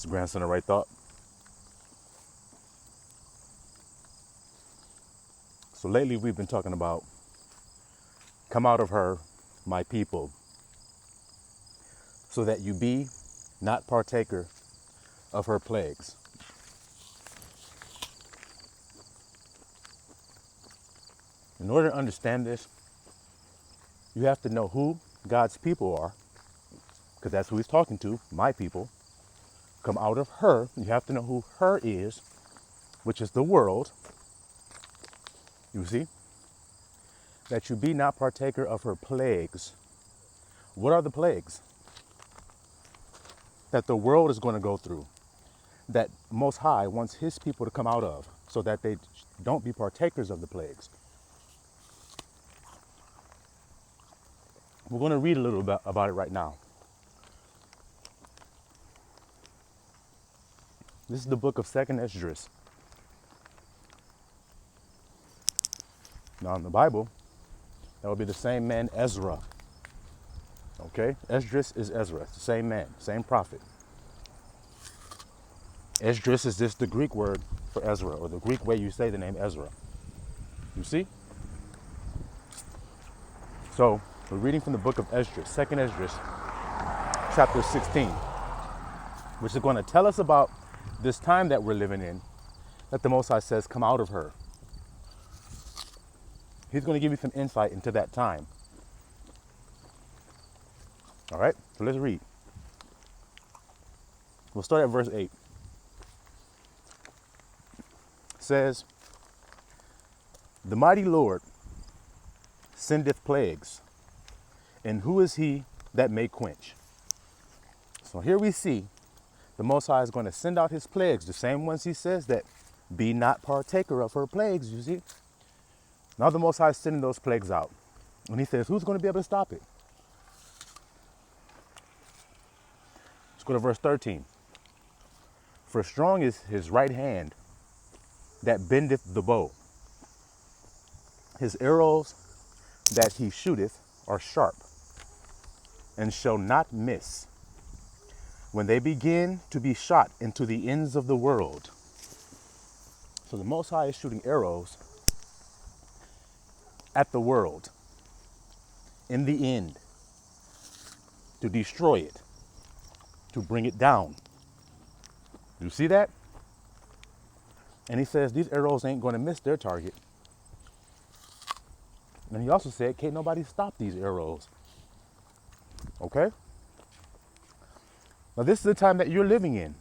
It's the grandson of right thought. So lately we've been talking about come out of her, my people, so that you be not partaker of her plagues. In order to understand this, you have to know who God's people are, because that's who he's talking to, my people. Come out of her. You have to know who her is, which is the world. You see? That you be not partaker of her plagues. What are the plagues that the world is going to go through, that Most High wants his people to come out of, so that they don't be partakers of the plagues? We're going to read a little bit about it right now. This is the book of 2nd Esdras. Now in the Bible, that would be the same man, Ezra. Okay? Esdras is Ezra. It's the same man, same prophet. Esdras is just the Greek word for Ezra, or the Greek way you say the name Ezra. You see? So, we're reading from the book of Esdras, 2nd Esdras, chapter 16, which is going to tell us about this time that we're living in, that the Most High says, come out of her. He's going to give you some insight into that time. All right, so let's read. We'll start at verse 8. It says, the mighty Lord sendeth plagues, and who is he that may quench? So here we see the Most High is going to send out his plagues, the same ones he says that be not partaker of her plagues, you see. Now the Most High is sending those plagues out. And he says, who's going to be able to stop it? Let's go to verse 13. For strong is his right hand that bendeth the bow. His arrows that he shooteth are sharp, and shall not miss, when they begin to be shot into the ends of the world. So the Most High is shooting arrows at the world, in the end, to destroy it, to bring it down. You see that? And he says these arrows ain't going to miss their target. And he also said, can't nobody stop these arrows. Okay? Now this is the time that you're living in.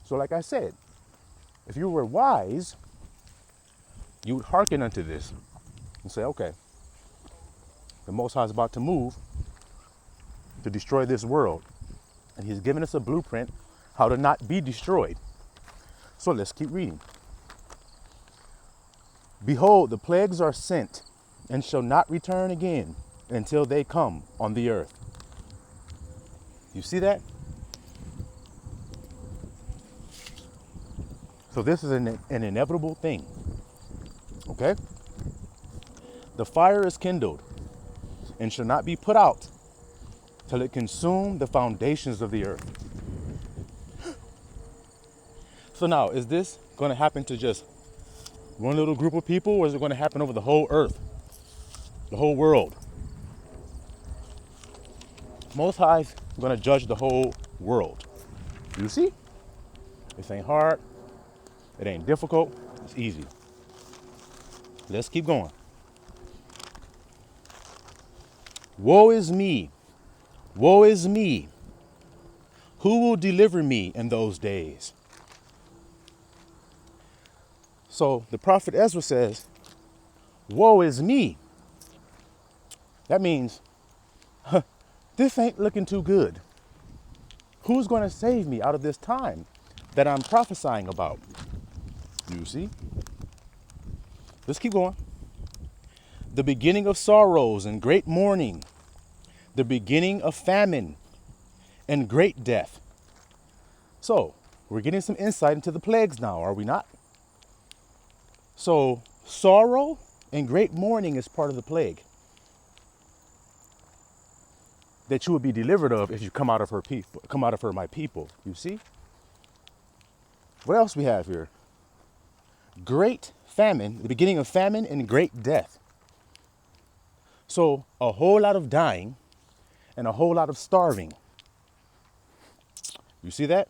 So like I said, if you were wise, you would hearken unto this and say, okay, the Most High is about to move to destroy this world. And he's given us a blueprint how to not be destroyed. So let's keep reading. Behold, the plagues are sent and shall not return again until they come on the earth. You see that? So this is an inevitable thing. Okay? The fire is kindled and shall not be put out till it consume the foundations of the earth. So now, is this going to happen to just one little group of people, or is it going to happen over the whole earth, the whole world? Most High is going to judge the whole world. You see? This ain't hard. It ain't difficult. It's easy. Let's keep going. Woe is me. Woe is me. Who will deliver me in those days? So the prophet Ezra says, woe is me. That means, this ain't looking too good. Who's going to save me out of this time that I'm prophesying about? You see? Let's keep going. The beginning of sorrows and great mourning, the beginning of famine and great death. So, we're getting some insight into the plagues now, are we not? So, sorrow and great mourning is part of the plague that you will be delivered of if you come out of her people, come out of her, my people. You see? What else we have here? Great famine, the beginning of famine and great death. So a whole lot of dying and a whole lot of starving. You see that?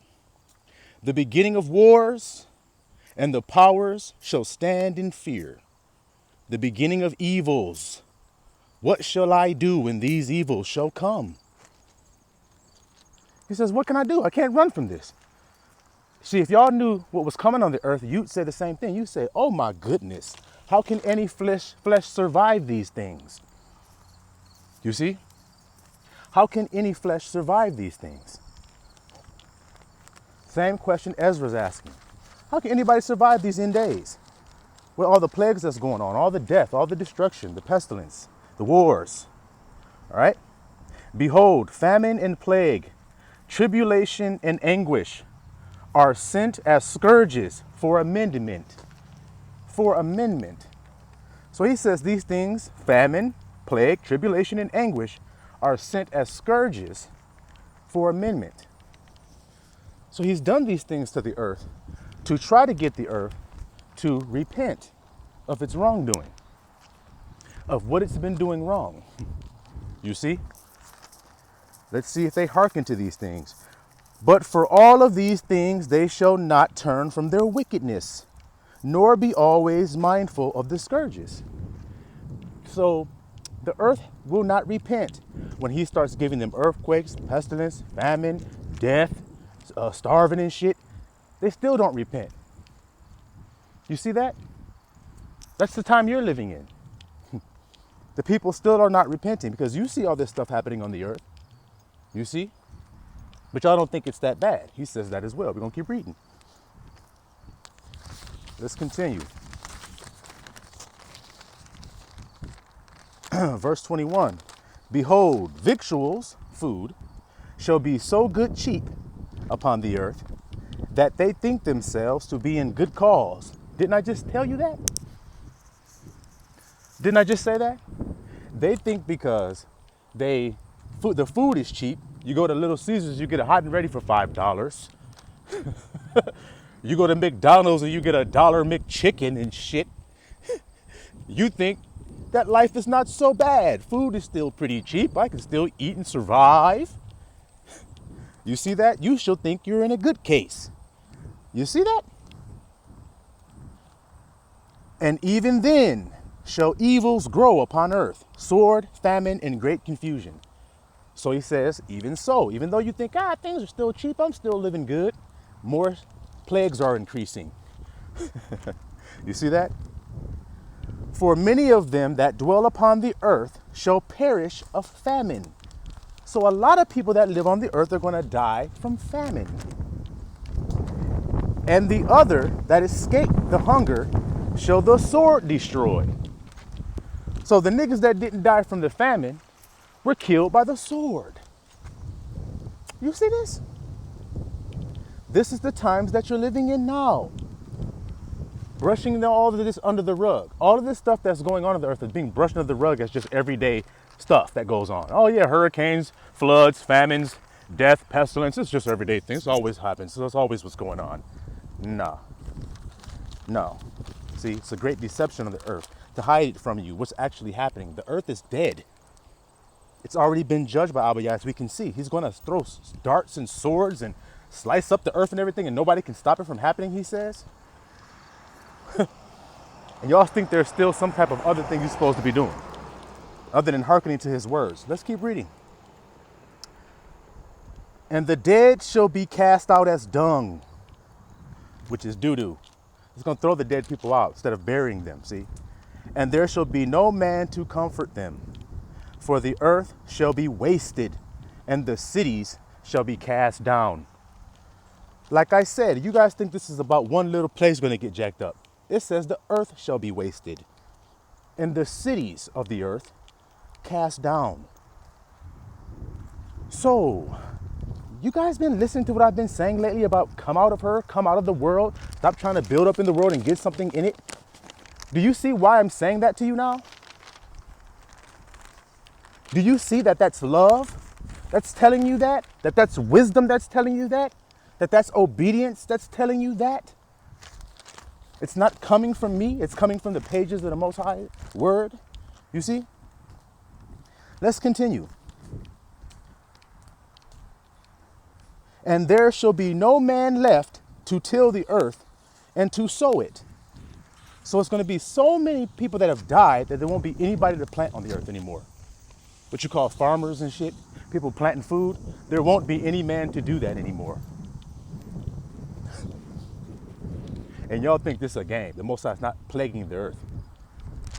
The beginning of wars, and the powers shall stand in fear. The beginning of evils. What shall I do when these evils shall come? He says, what can I do? I can't run from this. See, if y'all knew what was coming on the earth, you'd say the same thing. You'd say, oh my goodness, how can any flesh survive these things? You see? How can any flesh survive these things? Same question Esdras asking. How can anybody survive these end days? With all the plagues that's going on, all the death, all the destruction, the pestilence, the wars. All right? Behold, famine and plague, tribulation and anguish are sent as scourges for amendment. For amendment. So he says these things, famine, plague, tribulation, and anguish, are sent as scourges for amendment. So he's done these things to the earth to try to get the earth to repent of its wrongdoing, of what it's been doing wrong. You see? Let's see if they hearken to these things. But for all of these things they shall not turn from their wickedness, nor be always mindful of the scourges. So the earth will not repent when he starts giving them earthquakes, pestilence, famine, death, starving and shit. They still don't repent. You see that? That's the time you're living in. The people still are not repenting because you see all this stuff happening on the earth. You see? But y'all don't think it's that bad. He says that as well. We're going to keep reading. Let's continue. Verse 21. Behold, victuals, food, shall be so good cheap upon the earth that they think themselves to be in good cause. Didn't I just tell you that? Didn't I just say that? They think because the food is cheap. You go to Little Caesars, you get it hot and ready for $5. You go to McDonald's and you get $1 McChicken and shit. You think that life is not so bad. Food is still pretty cheap. I can still eat and survive. You see that? You shall think you're in a good case. You see that? And even then shall evils grow upon earth, sword, famine, and great confusion. So he says, even so, even though you think, things are still cheap, I'm still living good, more plagues are increasing. You see that? For many of them that dwell upon the earth shall perish of famine. So a lot of people that live on the earth are going to die from famine. And the other that escape the hunger shall the sword destroy. So the niggas that didn't die from the famine were killed by the sword. You see this? This is the times that you're living in now. Brushing all of this under the rug. All of this stuff that's going on the earth is being brushed under the rug as just everyday stuff that goes on. Oh yeah, hurricanes, floods, famines, death, pestilence. It's just everyday things. It always happens. So that's always what's going on. No. See, it's a great deception of the earth to hide it from you. What's actually happening? The earth is dead. It's already been judged by Abba Yah, as we can see. He's going to throw darts and swords and slice up the earth and everything, and nobody can stop it from happening, he says. And y'all think there's still some type of other thing you're supposed to be doing other than hearkening to his words. Let's keep reading. And the dead shall be cast out as dung, which is doo-doo. He's going to throw the dead people out instead of burying them, see? And there shall be no man to comfort them. For the earth shall be wasted, and the cities shall be cast down. Like I said, you guys think this is about one little place going to get jacked up. It says the earth shall be wasted, and the cities of the earth cast down. So, you guys been listening to what I've been saying lately about come out of her, come out of the world, stop trying to build up in the world and get something in it? Do you see why I'm saying that to you now? Do you see that that's love that's telling you that? That's wisdom that's telling you that? That's obedience that's telling you that? It's not coming from me. It's coming from the pages of the Most High Word. You see? Let's continue. And there shall be no man left to till the earth and to sow it. So it's going to be so many people that have died that there won't be anybody to plant on the earth anymore. What you call farmers and shit, people planting food, there won't be any man to do that anymore. And y'all think this is a game. The Most High is not plaguing the earth.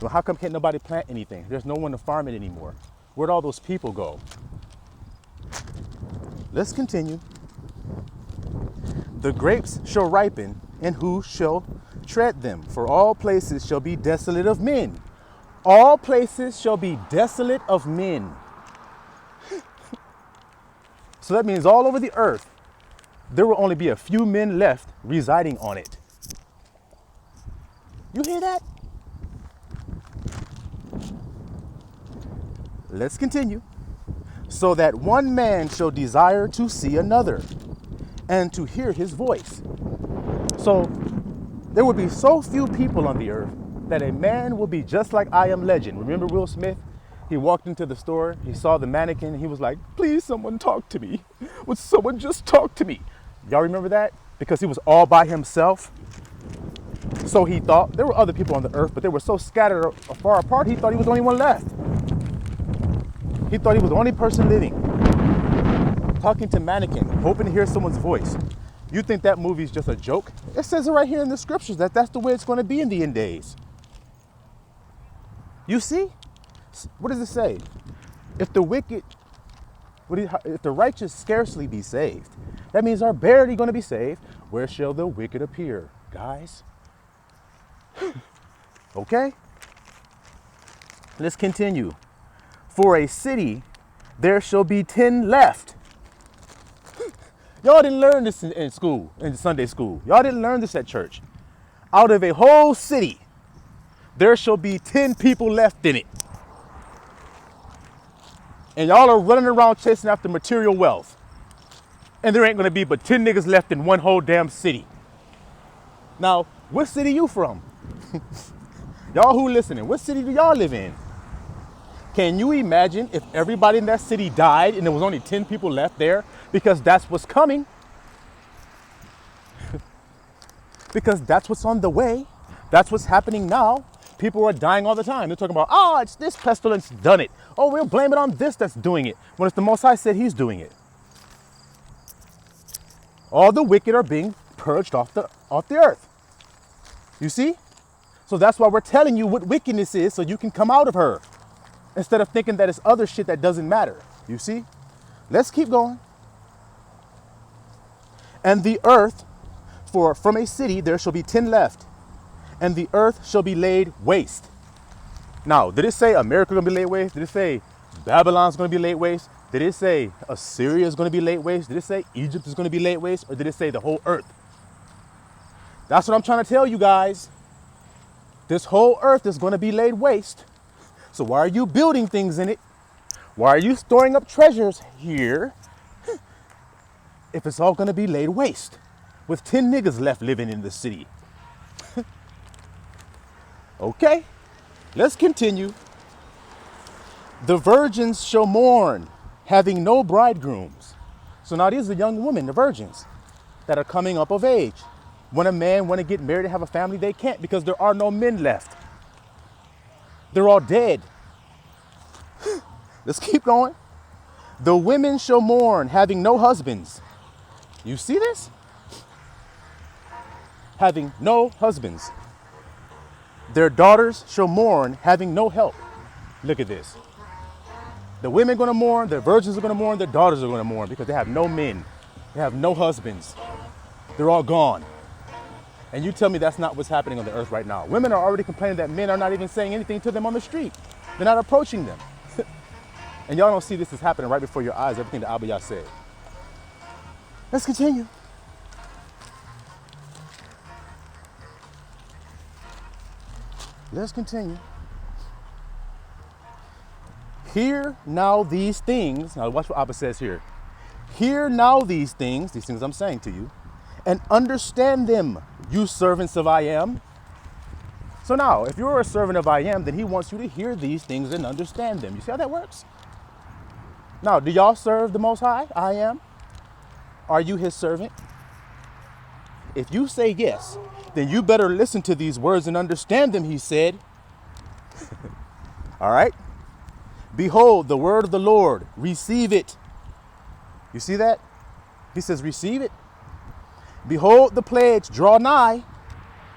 Well, how come can't nobody plant anything? There's no one to farm it anymore. Where'd all those people go? Let's continue. The grapes shall ripen, and who shall tread them? For all places shall be desolate of men. All places shall be desolate of men. So that means all over the earth, there will only be a few men left residing on it. You hear that? Let's continue. So that one man shall desire to see another, and to hear his voice. So there would be so few people on the earth that a man will be just like I Am Legend. Remember Will Smith? He walked into the store, he saw the mannequin, and he was like, please someone talk to me. Would someone just talk to me? Y'all remember that? Because he was all by himself. So he thought there were other people on the earth, but they were so scattered far apart, he thought he was the only one left. He thought he was the only person living, talking to mannequin, hoping to hear someone's voice. You think that movie's just a joke? It says it right here in the scriptures that that's the way it's going to be in the end days. You see? What does it say? If the wicked, if the righteous scarcely be saved, that means are barely going to be saved. Where shall the wicked appear, guys? Okay? Let's continue. For a city, there shall be 10 left. Y'all didn't learn this in school, in Sunday school. Y'all didn't learn this at church. Out of a whole city, there shall be 10 people left in it. And y'all are running around chasing after material wealth. And there ain't gonna be but 10 niggas left in one whole damn city. Now, what city you from? Y'all who listening, what city do y'all live in? Can you imagine if everybody in that city died and there was only 10 people left there? Because that's what's coming. Because that's what's on the way. That's what's happening now. People are dying all the time. They're talking about, oh, it's this pestilence done it. Oh, we'll blame it on this that's doing it. When it's the Most High said he's doing it. All the wicked are being purged off the earth. You see? So that's why we're telling you what wickedness is so you can come out of her. Instead of thinking that it's other shit that doesn't matter. You see? Let's keep going. And the earth, for from a city there shall be 10 left, and the earth shall be laid waste. Now, did it say America gonna be laid waste? Did it say Babylon's gonna be laid waste? Did it say Assyria is gonna be laid waste? Did it say Egypt is gonna be laid waste? Or did it say the whole earth? That's what I'm trying to tell you guys. This whole earth is gonna be laid waste. So why are you building things in it? Why are you storing up treasures here if it's all gonna be laid waste with 10 niggas left living in the city? Okay, let's continue. The virgins shall mourn, having no bridegrooms. So now these are young women, the virgins, that are coming up of age. When a man want to get married and have a family, they can't because there are no men left. They're all dead. Let's keep going. The women shall mourn, having no husbands. You see this? Having no husbands. Their daughters shall mourn, having no help. Look at this. The women are going to mourn, their virgins are going to mourn, their daughters are going to mourn because they have no men. They have no husbands. They're all gone. And you tell me that's not what's happening on the earth right now. Women are already complaining that men are not even saying anything to them on the street. They're not approaching them. And y'all don't see this is happening right before your eyes, everything that Abiyah said. Let's continue. Let's continue. Hear now these things. Now watch what Abba says here. Hear now these things I'm saying to you, and understand them, you servants of I am. So now, if you're a servant of I am, then he wants you to hear these things and understand them. You see how that works? Now, do y'all serve the Most High, I am? Are you his servant? If you say yes, then you better listen to these words and understand them, he said. All right? Behold, the word of the Lord, receive it. You see that? He says, receive it. Behold, the plagues draw nigh.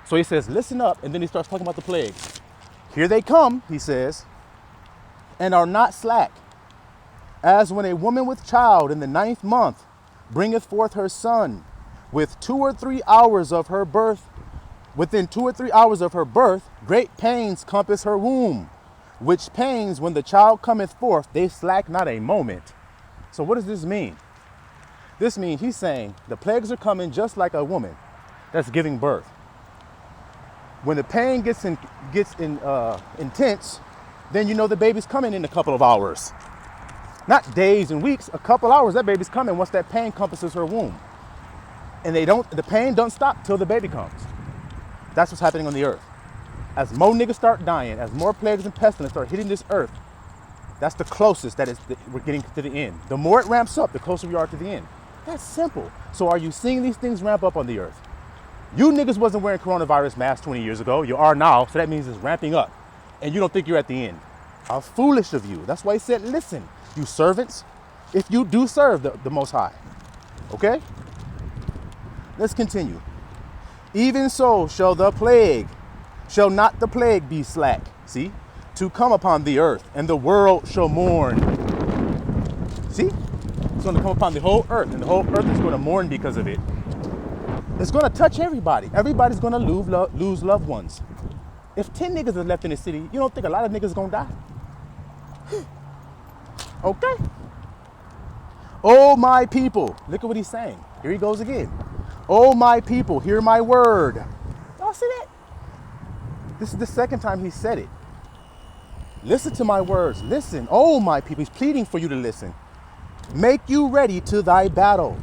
So he says, listen up, and then he starts talking about the plagues. Here they come, he says, and are not slack. As when a woman with child in the 9th month bringeth forth her son, with 2 or 3 hours of her birth, within 2 or 3 hours of her birth, great pains compass her womb, which pains when the child cometh forth, they slack not a moment. So what does this mean? This means he's saying the plagues are coming just like a woman that's giving birth. When the pain gets intense, then you know the baby's coming in a couple of hours. Not days and weeks, a couple hours, that baby's coming once that pain compasses her womb. And the pain don't stop till the baby comes. That's what's happening on the earth. As more niggas start dying, as more plagues and pestilence start hitting this earth, that's the closest we're getting to the end. The more it ramps up, the closer we are to the end. That's simple. So are you seeing these things ramp up on the earth? You niggas wasn't wearing coronavirus masks 20 years ago. You are now, so that means it's ramping up. And you don't think you're at the end. How foolish of you. That's why he said, listen, you servants, if you do serve the Most High. Okay? Let's continue. Even so shall not the plague be slack, see, to come upon the earth, and the world shall mourn. See? It's going to come upon the whole earth, and the whole earth is going to mourn because of it. It's going to touch everybody. Everybody's going to lose loved ones. If 10 niggas are left in the city, you don't think a lot of niggas going to die? Okay. Oh, my people. Look at what he's saying. Here he goes again. Oh, my people, hear my word. Y'all see that? This is the second time he said it. Listen to my words. Listen. Oh, my people. He's pleading for you to listen. Make you ready to thy battle.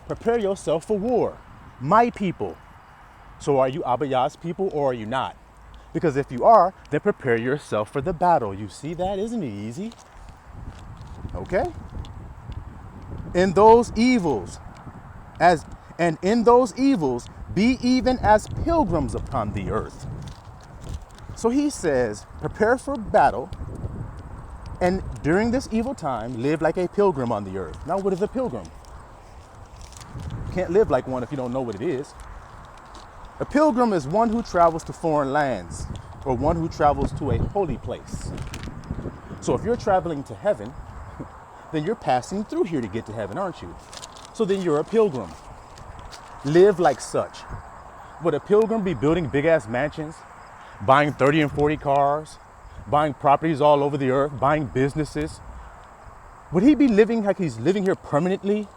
Prepare yourself for war. My people. So are you Abba Yah's people or are you not? Because if you are, then prepare yourself for the battle. You see that? Isn't it easy? Okay? In those evils, be even as pilgrims upon the earth. So he says, prepare for battle, and during this evil time, live like a pilgrim on the earth. Now, what is a pilgrim? You can't live like one if you don't know what it is. A pilgrim is one who travels to foreign lands, or one who travels to a holy place. So if you're traveling to heaven, then you're passing through here to get to heaven, aren't you? So then you're a pilgrim. Live like such. Would a pilgrim be building big-ass mansions, buying 30 and 40 cars, buying properties all over the earth, buying businesses? Would he be living like he's living here permanently?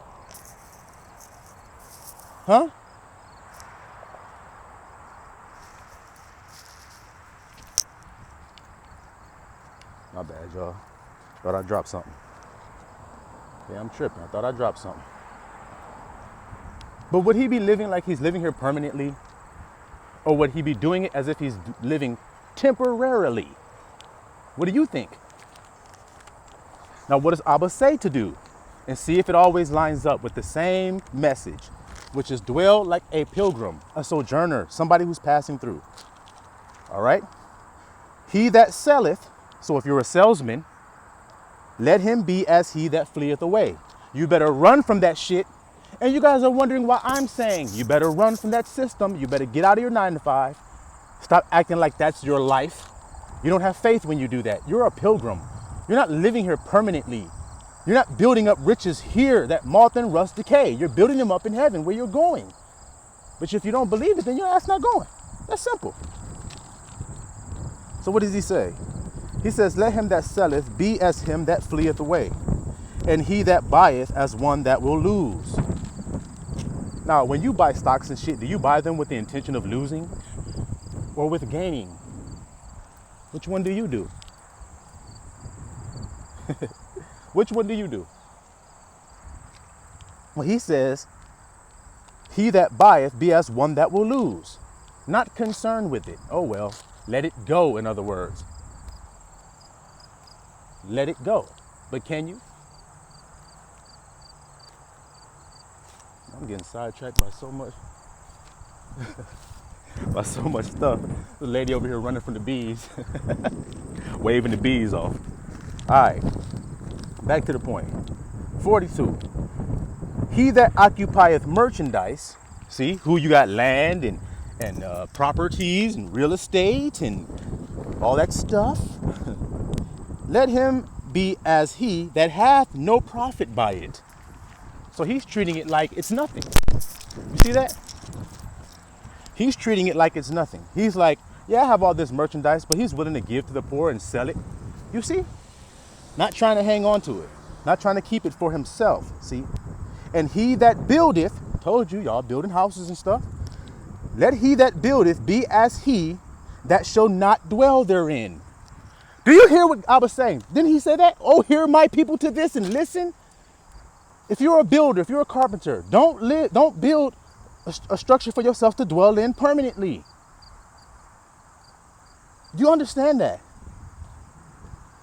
Huh? My bad, y'all. Thought I dropped something. Yeah, I'm tripping. I thought I dropped something. But would he be living like he's living here permanently? Or would he be doing it as if he's living temporarily? What do you think? Now, what does Abba say to do? And see if it always lines up with the same message, which is dwell like a pilgrim, a sojourner, somebody who's passing through. All right? He that selleth, so if you're a salesman, let him be as he that fleeth away. You better run from that shit. And you guys are wondering why I'm saying you better run from that system. You better get out of your 9 to 5. Stop acting like that's your life. You don't have faith when you do that. You're a pilgrim. You're not living here permanently. You're not building up riches here that moth and rust decay. You're building them up in heaven where you're going. But if you don't believe it, then your ass not going. That's simple. So what does he say? He says, let him that selleth be as him that fleeth away, and he that buyeth as one that will lose. Now, when you buy stocks and shit, do you buy them with the intention of losing or with gaining? Which one do you do? Which one do you do? Well, he says, he that buyeth be as one that will lose, not concerned with it. Oh, well, let it go, in other words. Let it go. But can you? I'm getting sidetracked by so much, stuff. The lady over here running from the bees, waving the bees off. All right, back to the point. 42. He that occupieth merchandise, see, who you got land and properties and real estate and all that stuff, let him be as he that hath no profit by it. So he's treating it like it's nothing. You see that? He's treating it like it's nothing. He's like, yeah, I have all this merchandise, but he's willing to give to the poor and sell it. You see? Not trying to hang on to it. Not trying to keep it for himself. See? And he that buildeth, told you, y'all building houses and stuff. Let he that buildeth be as he that shall not dwell therein. Do you hear what I was saying? Didn't he say that? Oh, hear my people to this and listen. If you're a builder, if you're a carpenter, don't build a structure for yourself to dwell in permanently. Do you understand that?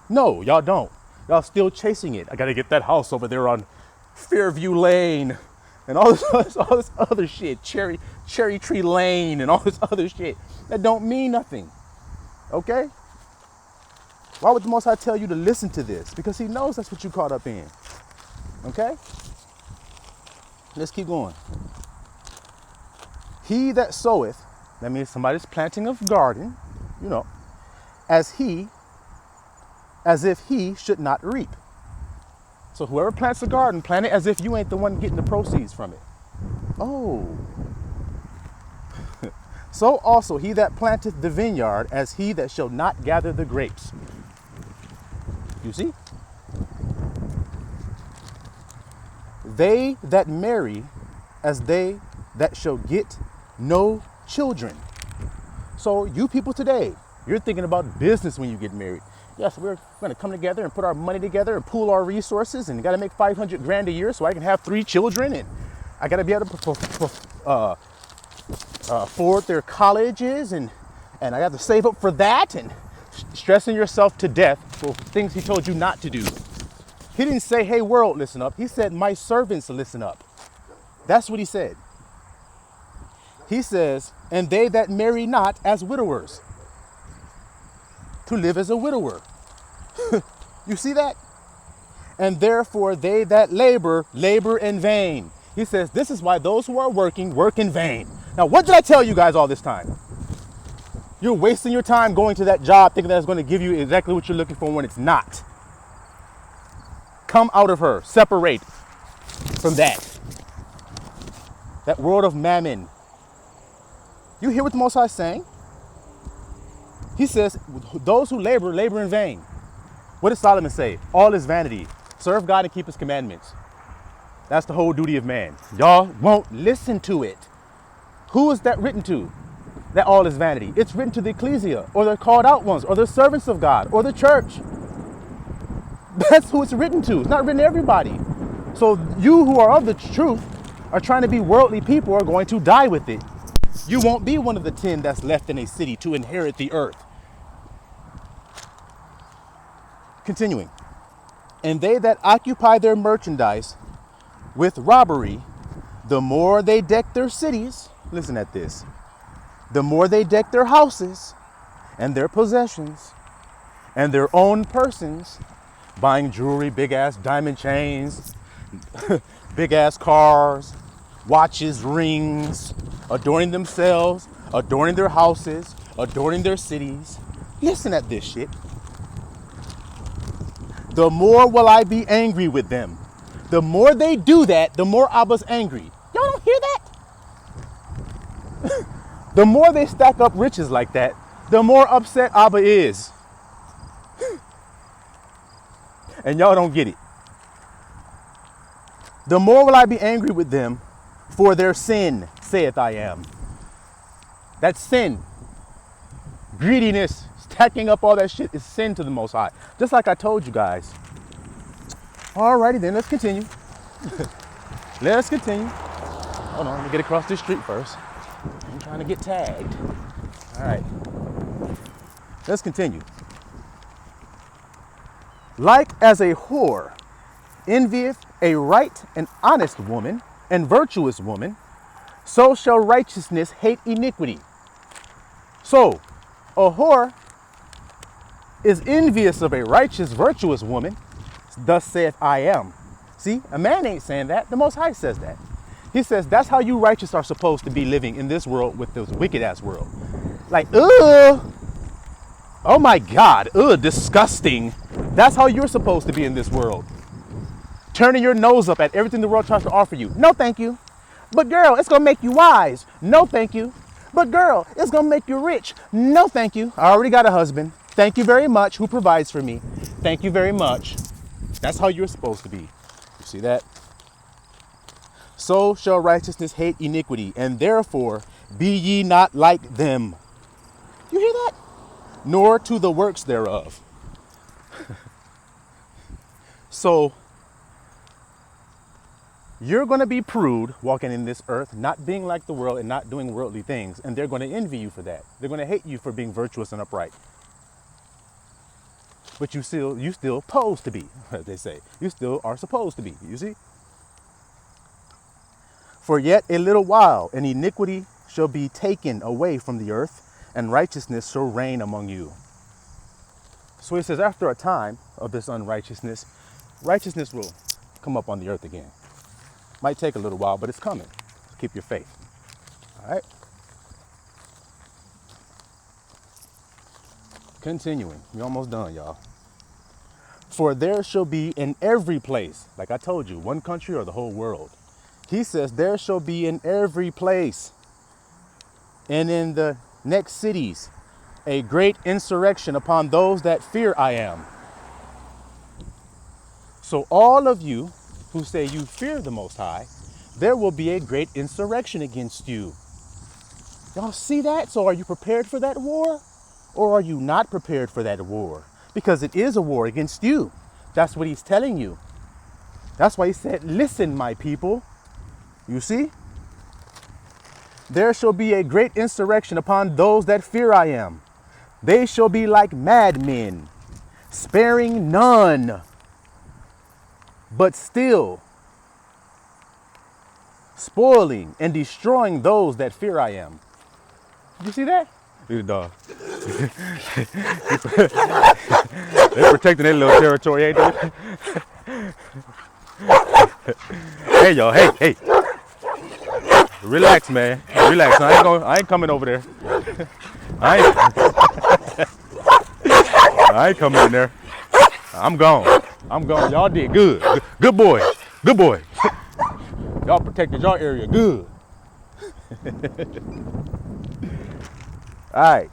No, y'all don't. Y'all still chasing it. I gotta get that house over there on Fairview Lane and all this other shit, Cherry Tree Lane and all this other shit that don't mean nothing. Okay? Why would the Most High tell you to listen to this? Because he knows that's what you caught up in. Okay? Let's keep going. He that soweth, that means somebody's planting a garden, you know, as if he should not reap. So whoever plants a garden, plant it as if you ain't the one getting the proceeds from it. Oh. So also he that planteth the vineyard as he that shall not gather the grapes. You see? They that marry as they that shall get no children. So you people today, you're thinking about business when you get married. Yes, we're going to come together and put our money together and pool our resources, and got to make 500 grand a year so I can have 3 children, and I got to be able to afford their colleges, and I have to save up for that, and stressing yourself to death for things he told you not to do. He didn't say, hey, world, listen up. He said, my servants, listen up. That's what he said. He says, and they that marry not as widowers, to live as a widower. You see that? And therefore they that labor in vain. He says, this is why those who are working work in vain. Now, what did I tell you guys all this time? You're wasting your time going to that job thinking that it's going to give you exactly what you're looking for when it's not. Come out of her. Separate from that. That world of mammon. You hear what the Most High is saying? He says, those who labor in vain. What does Solomon say? All is vanity. Serve God and keep his commandments. That's the whole duty of man. Y'all won't listen to it. Who is that written to? That all is vanity. It's written to the ecclesia, or the called out ones, or the servants of God, or the church. That's who it's written to. It's not written to everybody. So you who are of the truth are trying to be worldly people are going to die with it. You won't be one of the 10 that's left in a city to inherit the earth. Continuing. And they that occupy their merchandise with robbery, the more they deck their cities, listen at this, the more they deck their houses and their possessions and their own persons, buying jewelry, big ass diamond chains, big ass cars, watches, rings, adorning themselves, adorning their houses, adorning their cities. Listen at this shit. The more will I be angry with them. The more they do that, the more Abba's angry. Y'all don't hear that? The more they stack up riches like that, the more upset Abba is. And y'all don't get it. The more will I be angry with them for their sin, saith I am. That's sin. Greediness, stacking up all that shit is sin to the Most High. Just like I told you guys. Alrighty then, let's continue. Let's continue. Hold on, let me get across this street first. I'm trying to get tagged. All right. Let's continue. Like as a whore envieth a right and honest woman and virtuous woman, so shall righteousness hate iniquity. So, a whore is envious of a righteous, virtuous woman. Thus saith I am. See, a man ain't saying that. The Most High says that. He says that's how you righteous are supposed to be living in this world with this wicked ass world. Like, ugh. Oh my God, ugh, disgusting. That's how you're supposed to be in this world. Turning your nose up at everything the world tries to offer you. No, thank you. But girl, it's gonna make you wise. No, thank you. But girl, it's gonna make you rich. No, thank you. I already got a husband. Thank you very much. Who provides for me? Thank you very much. That's how you're supposed to be. You see that? So shall righteousness hate iniquity, and therefore be ye not like them. You hear that? Nor to the works thereof. So you're going to be proved walking in this earth, not being like the world and not doing worldly things. And they're going to envy you for that. They're going to hate you for being virtuous and upright. But you still pose to be, as they say. You still are supposed to be, you see? For yet a little while, and iniquity shall be taken away from the earth, and righteousness shall reign among you. So he says, after a time of this unrighteousness, righteousness will come up on the earth again. Might take a little while, but it's coming. Keep your faith. All right? Continuing. We're almost done, y'all. For there shall be in every place, like I told you, one country or the whole world. He says, there shall be in every place and in the next cities a great insurrection upon those that fear I am. So all of you who say you fear the Most High, there will be a great insurrection against you. Y'all see that? So are you prepared for that war? Or are you not prepared for that war? Because it is a war against you. That's what he's telling you. That's why he said, listen, my people. You see? There shall be a great insurrection upon those that fear I am. They shall be like madmen, sparing none, but still spoiling and destroying those that fear I am. You see that? Look at the dog. They're protecting their little territory, ain't they? Hey, y'all, hey. Relax, man. Relax. I ain't coming over there. I ain't coming in there. I'm gone. Y'all did good. Good boy. Good boy. Y'all protected your area good. All right.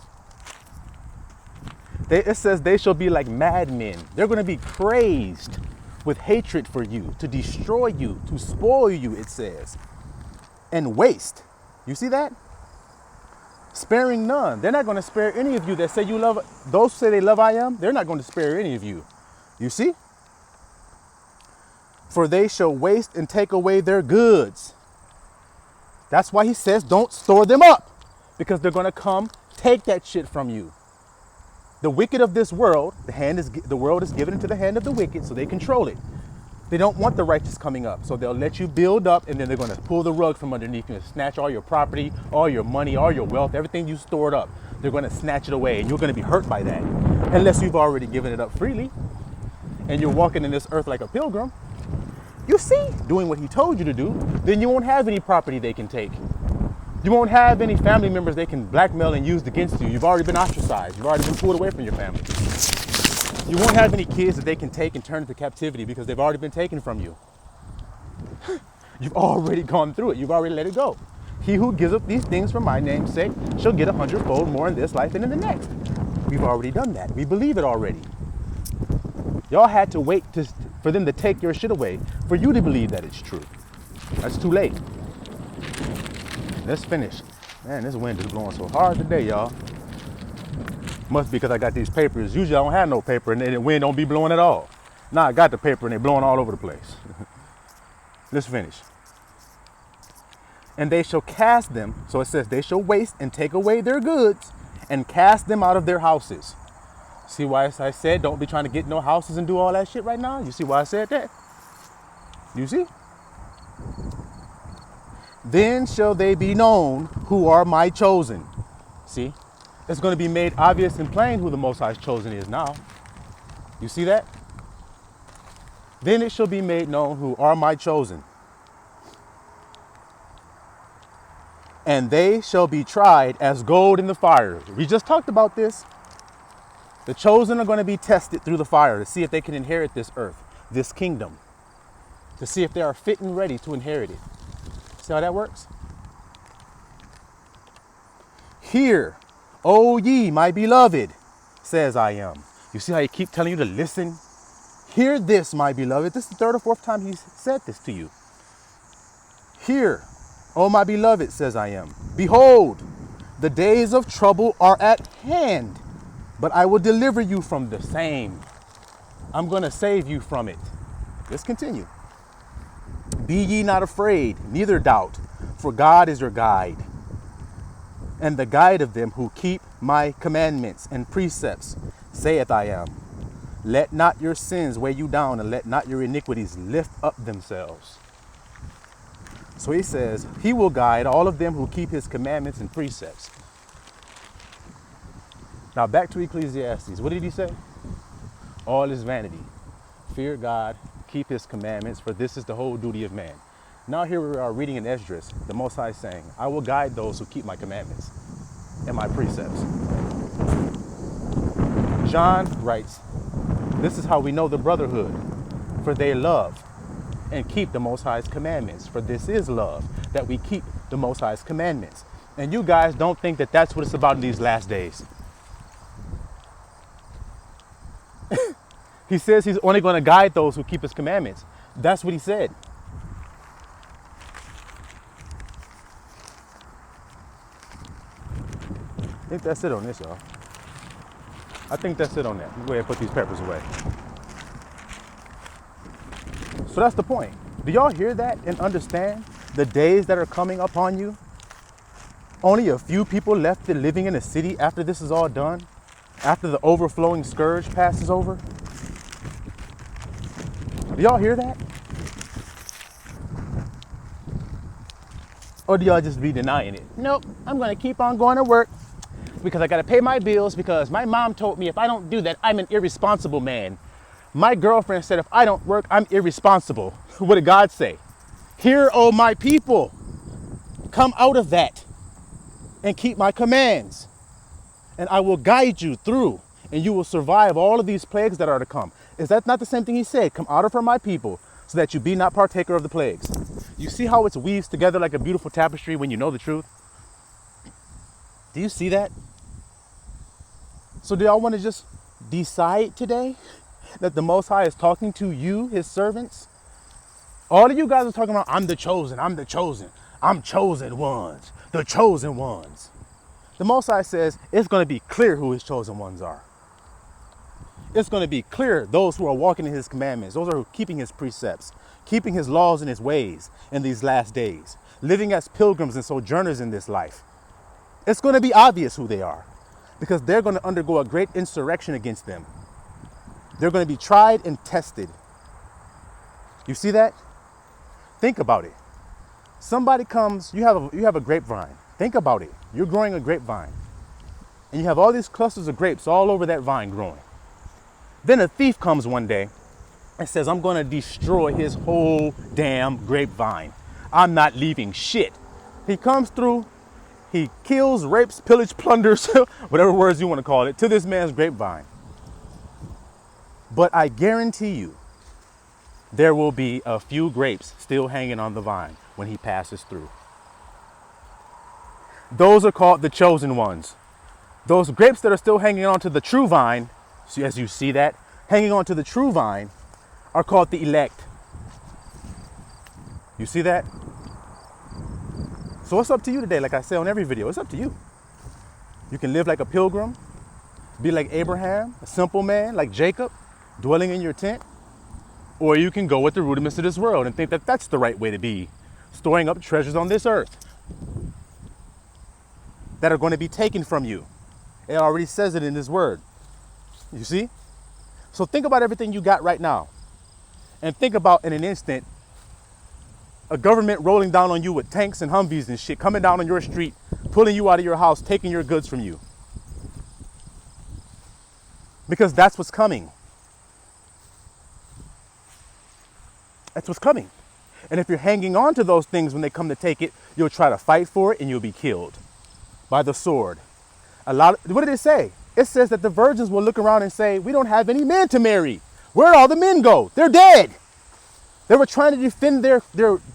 It says they shall be like madmen. They're going to be crazed with hatred for you, to destroy you, to spoil you, it says, and waste. You see that? Sparing none. They're not going to spare any of you that say you love, those who say they love I am, they're not going to spare any of you. You see? For they shall waste and take away their goods. That's why he says don't store them up, because they're going to come take that shit from you. The wicked of this world, the world is given into the hand of the wicked, so they control it. They don't want the righteous coming up, so they'll let you build up, and then they're going to pull the rug from underneath you and snatch all your property, all your money, all your wealth, everything you stored up. They're going to snatch it away, and you're going to be hurt by that, unless you've already given it up freely, and you're walking in this earth like a pilgrim. You see, doing what he told you to do, then you won't have any property they can take. You won't have any family members they can blackmail and use against you. You've already been ostracized. You've already been pulled away from your family. You won't have any kids that they can take and turn into captivity because they've already been taken from you. You've already gone through it. You've already let it go. He who gives up these things for my name's sake shall get 100-fold more in this life and in the next. We've already done that. We believe it already. Y'all had to wait for them to take your shit away for you to believe that it's true. That's too late. Let's finish. Man, this wind is blowing so hard today, y'all. Must be because I got these papers. Usually I don't have no paper and the wind don't be blowing at all. Now I got the paper and they're blowing all over the place. Let's finish. And they shall cast them. So it says they shall waste and take away their goods and cast them out of their houses. See why I said don't be trying to get no houses and do all that shit right now? You see why I said that? You see? Then shall they be known who are my chosen. See? It's going to be made obvious and plain who the Most High's chosen is now. You see that? Then it shall be made known who are my chosen. And they shall be tried as gold in the fire. We just talked about this. The chosen are going to be tested through the fire to see if they can inherit this earth, this kingdom, to see if they are fit and ready to inherit it. See how that works? Hear, O ye, my beloved, says I am. You see how he keep telling you to listen? Hear this, my beloved. This is the third or fourth time he's said this to you. Hear, O my beloved, says I am. Behold, the days of trouble are at hand, but I will deliver you from the same. I'm going to save you from it. Let's continue. Be ye not afraid, neither doubt, for God is your guide, and the guide of them who keep my commandments and precepts, saith I am. Let not your sins weigh you down, and let not your iniquities lift up themselves. So he says, he will guide all of them who keep his commandments and precepts. Now back to Ecclesiastes. What did he say? All is vanity. Fear God, keep his commandments, for this is the whole duty of man. Now here we are reading in Esdras, the Most High saying, I will guide those who keep my commandments and my precepts. John writes, this is how we know the brotherhood, for they love and keep the Most High's commandments. For this is love, that we keep the Most High's commandments. And you guys don't think that that's what it's about in these last days. He says he's only going to guide those who keep his commandments. That's what he said. I think that's it on this, y'all. I think that's it on that. Go ahead and put these peppers away. So that's the point. Do y'all hear that and understand the days that are coming upon you? Only a few people left living in the city after this is all done, after the overflowing scourge passes over. Do y'all hear that? Or do y'all just be denying it? Nope, I'm going to keep on going to work because I got to pay my bills, because my mom told me if I don't do that, I'm an irresponsible man. My girlfriend said if I don't work, I'm irresponsible. What did God say? Hear, O my people, come out of that and keep my commands, and I will guide you through, and you will survive all of these plagues that are to come. Is that not the same thing he said? Come out of her, my people, so that you be not partaker of the plagues. You see how it weaves together like a beautiful tapestry when you know the truth? Do you see that? So do y'all want to just decide today that the Most High is talking to you, his servants? All of you guys are talking about, I'm the chosen, I'm the chosen, I'm chosen ones, the chosen ones. The Most High says it's going to be clear who his chosen ones are. It's going to be clear those who are walking in his commandments, those are keeping his precepts, keeping his laws and his ways in these last days, living as pilgrims and sojourners in this life. It's going to be obvious who they are, because they're going to undergo a great insurrection against them. They're going to be tried and tested. You see that? Think about it. Somebody comes, you have a grapevine. Think about it. You're growing a grapevine, and you have all these clusters of grapes all over that vine growing. Then a thief comes one day and says, I'm going to destroy his whole damn grapevine. I'm not leaving shit. He comes through, he kills, rapes, pillage, plunders, whatever words you want to call it, to this man's grapevine. But I guarantee you, there will be a few grapes still hanging on the vine when he passes through. Those are called the chosen ones. Those grapes that are still hanging on to the true vine, so as you see that, hanging on to the true vine, are called the elect. You see that? So it's up to you today, like I say on every video, it's up to you. You can live like a pilgrim, be like Abraham, a simple man like Jacob, dwelling in your tent, or you can go with the rudiments of this world and think that that's the right way to be, storing up treasures on this earth that are going to be taken from you. It already says it in His word. You see? So think about everything you got right now. And think about, in an instant, a government rolling down on you with tanks and Humvees and shit, coming down on your street, pulling you out of your house, taking your goods from you. Because that's what's coming. That's what's coming. And if you're hanging on to those things when they come to take it, you'll try to fight for it and you'll be killed by the sword. What did it say? It says that the virgins will look around and say, we don't have any men to marry. Where'd all the men go? They're dead. They were trying to defend their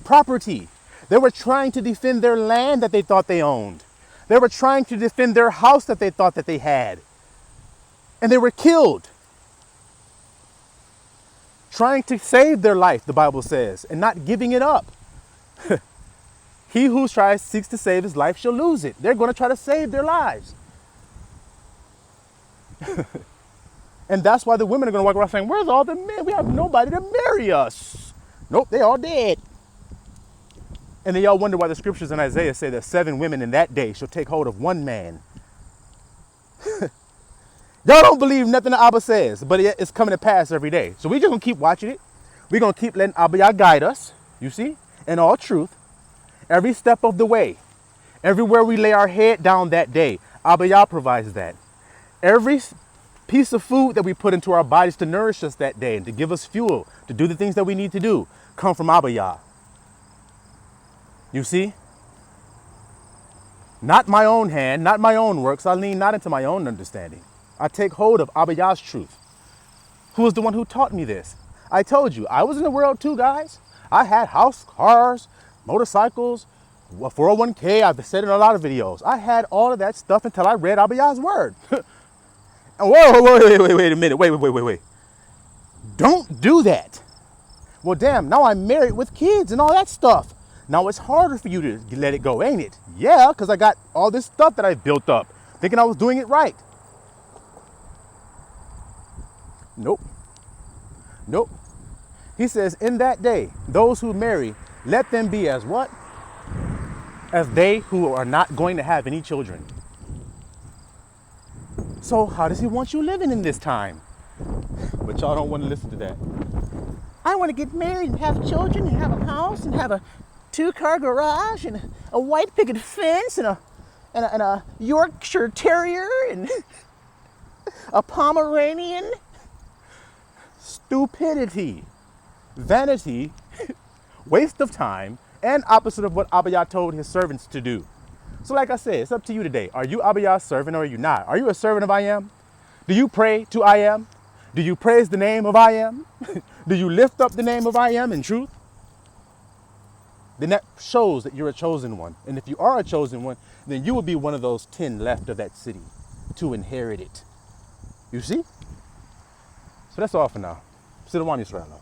property. They were trying to defend their land that they thought they owned. They were trying to defend their house that they thought that they had. And they were killed. Trying to save their life, the Bible says, and not giving it up. He who seeks to save his life shall lose it. They're going to try to save their lives. And that's why the women are going to walk around saying, where's all the men? We have nobody to marry us. Nope, they all dead. And then y'all wonder why the scriptures in Isaiah say that 7 women in that day shall take hold of 1 man. Y'all don't believe nothing that Abba says, but it's coming to pass every day. So we just going to keep watching it. We're going to keep letting Abba Yah guide us, you see, in all truth. Every step of the way. Everywhere we lay our head down that day, Abba Yah provides that. Every piece of food that we put into our bodies to nourish us that day and to give us fuel, to do the things that we need to do, come from Abba Yah. You see? Not my own hand, not my own works. I lean not into my own understanding. I take hold of Abba Yah's truth. Who is the one who taught me this? I told you, I was in the world too, guys. I had house, cars, motorcycles, 401k. I've said in a lot of videos. I had all of that stuff until I read Abba Yah's word. Whoa, wait a minute. Wait. Don't do that. Well, damn, now I'm married with kids and all that stuff. Now it's harder for you to let it go, ain't it? Yeah, because I got all this stuff that I built up, thinking I was doing it right. Nope. He says, in that day, those who marry, let them be as what? As they who are not going to have any children. So how does he want you living in this time? But y'all don't want to listen to that. I want to get married and have children and have a house and have a 2-car garage and a white picket fence and a Yorkshire Terrier and a Pomeranian. Stupidity, vanity, waste of time, and opposite of what Abba Yah told his servants to do. So like I said, it's up to you today. Are you Abba Yah's servant or are you not? Are you a servant of I Am? Do you pray to I Am? Do you praise the name of I Am? Do you lift up the name of I Am in truth? Then that shows that you're a chosen one. And if you are a chosen one, then you will be one of those 10 left of that city to inherit it. You see? So that's all for now. Sit on Israel.